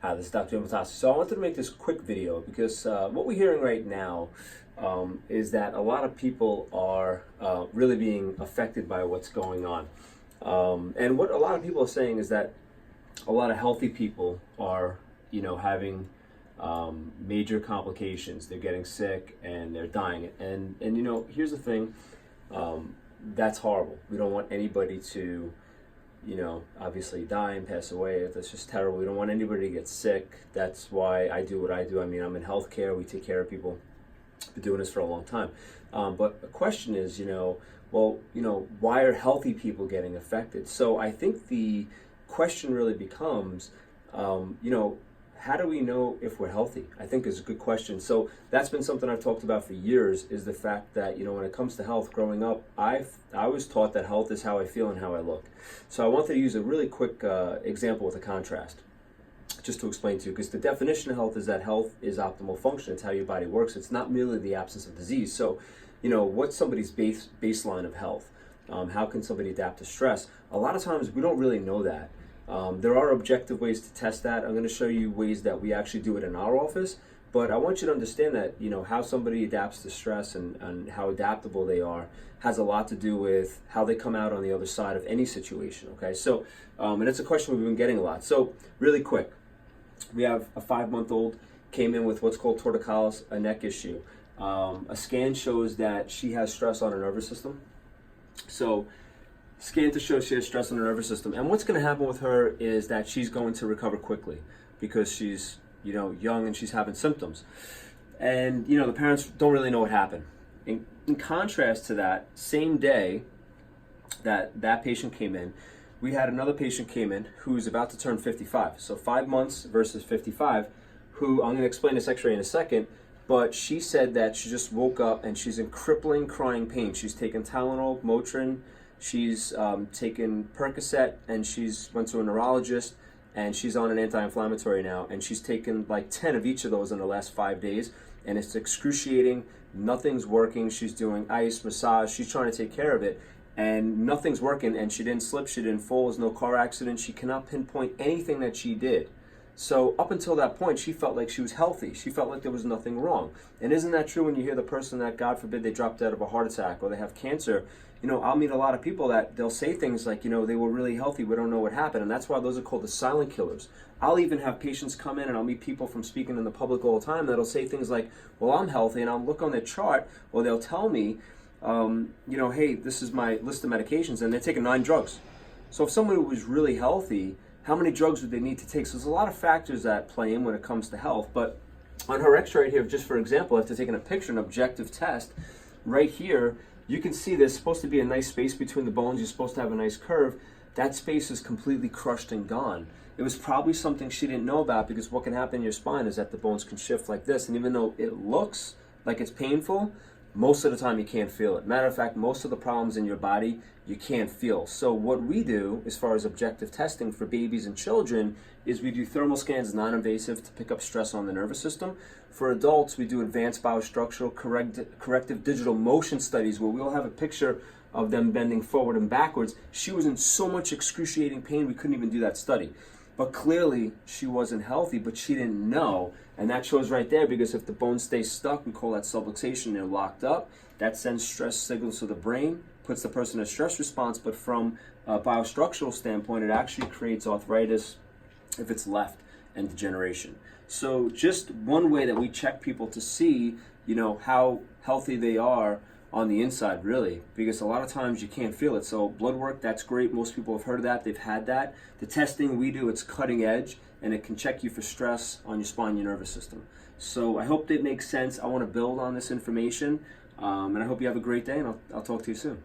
Hi, this is Dr. Matasi. So I wanted to make this quick video because what we're hearing right now is that a lot of people are really being affected by what's going on. And what a lot of people are saying is that a lot of healthy people are, having major complications. They're getting sick and they're dying. And here's the thing, that's horrible. We don't want anybody to obviously die and pass away. That's just terrible. We don't want anybody to get sick. That's why I do what I do. I mean, I'm in healthcare. We take care of people. Been doing this for a long time. But the question is, why are healthy people getting affected? So I think the question really becomes, how do we know if we're healthy? I think is a good question. So that's been something I've talked about for years, is the fact that, when it comes to health, growing up, I was taught that health is how I feel and how I look. So I wanted to use a really quick example with a contrast, just to explain to you, because the definition of health is that health is optimal function. It's how your body works. It's not merely the absence of disease. So, what's somebody's baseline of health? How can somebody adapt to stress? A lot of times we don't really know that. There are objective ways to test that. I'm going to show you ways that we actually do it in our office, but I want you to understand that, how somebody adapts to stress and how adaptable they are has a lot to do with how they come out on the other side of any situation, okay? So, and it's a question we've been getting a lot. So, really quick, we have a 5-month-old came in with what's called torticollis, a neck issue. A scan shows that she has stress on her nervous system. So, scan to show she has stress on her nervous system. And what's going to happen with her is that she's going to recover quickly because she's, young and she's having symptoms. And, the parents don't really know what happened. In contrast to that, same day that patient came in, we had another patient came in who's about to turn 55. So 5 months versus 55, who I'm going to explain this x-ray in a second, but she said that she just woke up and she's in crippling crying pain. She's taken Tylenol, Motrin, she's taken Percocet, and she's went to a neurologist, and she's on an anti-inflammatory now, and she's taken like 10 of each of those in the last 5 days, and it's excruciating. Nothing's working. She's doing ice, massage, she's trying to take care of it, and nothing's working, and she didn't slip, she didn't fall, there's no car accident, she cannot pinpoint anything that she did. So up until that point, she felt like she was healthy. She felt like there was nothing wrong. And isn't that true when you hear the person that, God forbid, they dropped out of a heart attack or they have cancer? I'll meet a lot of people that they'll say things like, they were really healthy, we don't know what happened. And that's why those are called the silent killers. I'll even have patients come in, and I'll meet people from speaking in the public all the time that'll say things like, well, I'm healthy, and I'll look on their chart, or they'll tell me, hey, this is my list of medications, and they're taking 9 drugs. So if someone who was really healthy, how many drugs would they need to take? So there's a lot of factors that play in when it comes to health. But on her x-ray here, just for example, after taking a picture, an objective test, right here, you can see there's supposed to be a nice space between the bones. You're supposed to have a nice curve. That space is completely crushed and gone. It was probably something she didn't know about, because what can happen in your spine is that the bones can shift like this. And even though it looks like it's painful, most of the time you can't feel it. Matter of fact, most of the problems in your body you can't feel. So what we do as far as objective testing for babies and children is we do thermal scans, non-invasive, to pick up stress on the nervous system. For adults, we do advanced biostructural corrective digital motion studies, where we'll have a picture of them bending forward and backwards. She was in so much excruciating pain we couldn't even do that study. But clearly she wasn't healthy, but she didn't know. And that shows right there, because if the bones stay stuck, we call that subluxation, they're locked up. That sends stress signals to the brain, puts the person in a stress response, but from a biostructural standpoint, it actually creates arthritis if it's left, and degeneration. So just one way that we check people to see, how healthy they are on the inside, really, because a lot of times you can't feel it. So blood work, that's great. Most people have heard of that. They've had that. The testing we do, it's cutting edge, and it can check you for stress on your spine, your nervous system. So I hope that makes sense. I want to build on this information, and I hope you have a great day, and I'll talk to you soon.